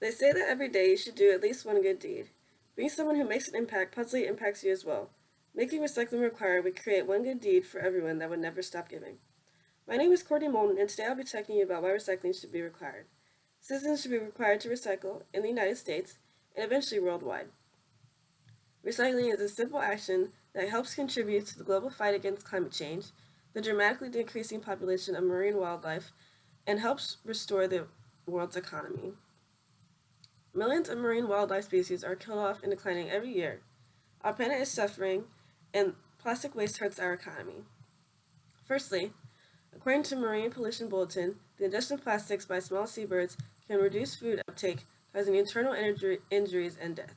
They say that every day you should do at least one good deed. Being someone who makes an impact positively impacts you as well. Making recycling required would create one good deed for everyone that would never stop giving. My name is Courtney Moulton, and today I'll be talking you about why recycling should be required. Citizens should be required to recycle in the United States and eventually worldwide. Recycling is a simple action that helps contribute to the global fight against climate change, the dramatically decreasing population of marine wildlife, and helps restore the world's economy. Millions of marine wildlife species are killed off and declining every year. Our planet is suffering, and plastic waste hurts our economy. Firstly, according to Marine Pollution Bulletin, the ingestion of plastics by small seabirds can reduce food uptake, causing internal injuries and death.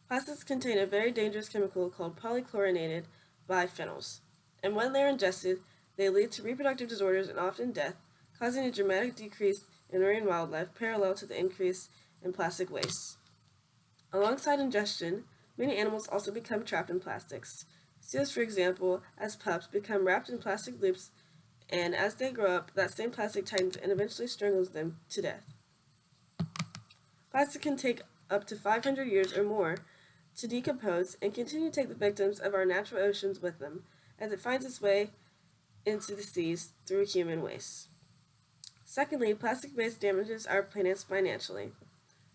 Plastics contain a very dangerous chemical called polychlorinated biphenyls, and when they are ingested, they lead to reproductive disorders and often death, causing a dramatic decrease in marine wildlife parallel to the increase in plastic waste. Alongside ingestion, many animals also become trapped in plastics. Seals, for example, as pups, become wrapped in plastic loops, and as they grow up, that same plastic tightens and eventually strangles them to death. Plastic can take up to 500 years or more to decompose and continue to take the victims of our natural oceans with them as it finds its way into the seas through human waste. Secondly, plastic waste damages our planets financially.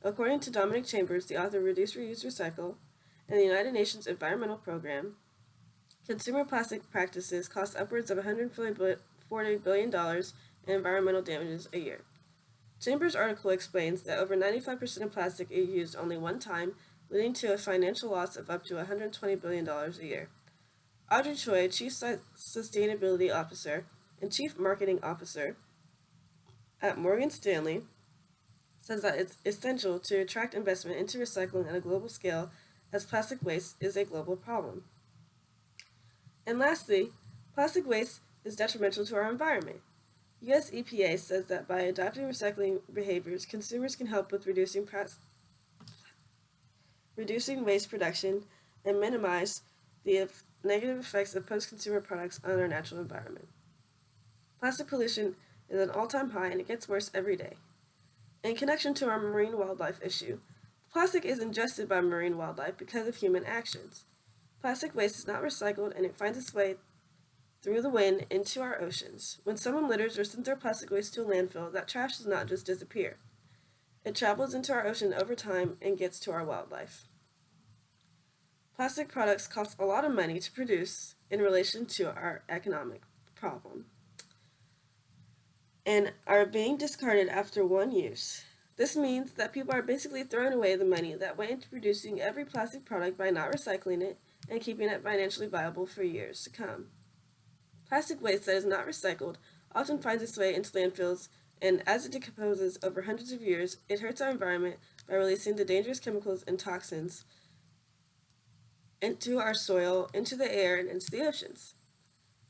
According to Dominic Chambers, the author of Reduce, Reuse, Recycle, and the United Nations Environmental Program, consumer plastic practices cost upwards of $140 billion in environmental damages a year. Chambers' article explains that over 95% of plastic is used only one time, leading to a financial loss of up to $120 billion a year. Audrey Choi, Chief Sustainability Officer and Chief Marketing Officer at Morgan Stanley, says that it's essential to attract investment into recycling on a global scale as plastic waste is a global problem. And lastly, plastic waste is detrimental to our environment. US EPA says that by adopting recycling behaviors, consumers can help with reducing waste production and minimize the negative effects of post-consumer products on our natural environment. Plastic pollution is at an all-time high and it gets worse every day. In connection to our marine wildlife issue, plastic is ingested by marine wildlife because of human actions. Plastic waste is not recycled and it finds its way through the wind into our oceans. When someone litters or sends their plastic waste to a landfill, that trash does not just disappear. It travels into our ocean over time and gets to our wildlife. Plastic products cost a lot of money to produce in relation to our economic problem and are being discarded after one use. This means that people are basically throwing away the money that went into producing every plastic product by not recycling it and keeping it financially viable for years to come. Plastic waste that is not recycled often finds its way into landfills, and as it decomposes over hundreds of years, it hurts our environment by releasing the dangerous chemicals and toxins into our soil, into the air, and into the oceans.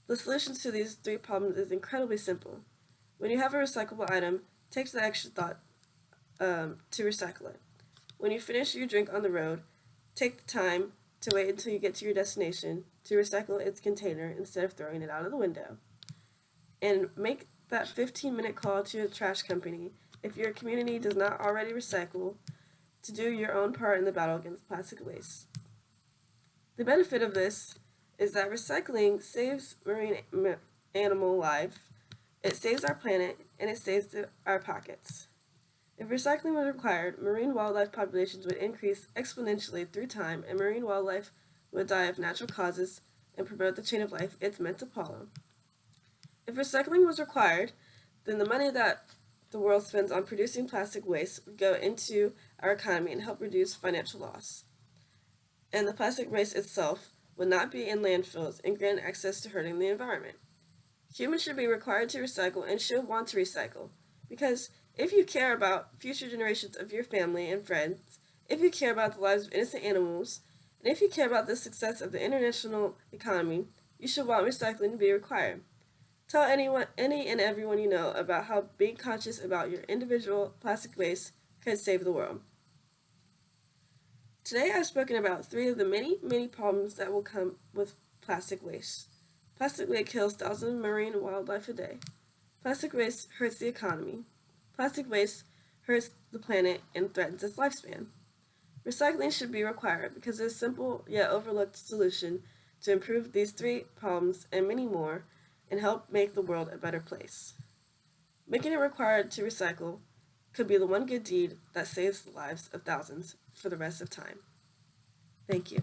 The solutions to these three problems is incredibly simple. When you have a recyclable item, take the extra thought to recycle it. When you finish your drink on the road, take the time to wait until you get to your destination to recycle its container instead of throwing it out of the window. And make that 15-minute call to a trash company if your community does not already recycle to do your own part in the battle against plastic waste. The benefit of this is that recycling saves marine animal life, it saves our planet, and it saves our pockets. If recycling was required, marine wildlife populations would increase exponentially through time, and marine wildlife would die of natural causes and promote the chain of life it's meant to follow. If recycling was required, then the money that the world spends on producing plastic waste would go into our economy and help reduce financial loss. And the plastic waste itself would not be in landfills and grant access to hurting the environment. Humans should be required to recycle and should want to recycle, because if you care about future generations of your family and friends, if you care about the lives of innocent animals, and if you care about the success of the international economy, you should want recycling to be required. Tell any and everyone you know about how being conscious about your individual plastic waste could save the world. Today I've spoken about three of the many problems that will come with plastic waste. Plastic waste kills thousands of marine wildlife a day. Plastic waste hurts the economy. Plastic waste hurts the planet, and threatens its lifespan. Recycling should be required because it is a simple yet overlooked solution to improve these three problems and many more and help make the world a better place. Making it required to recycle could be the one good deed that saves the lives of thousands for the rest of time. Thank you.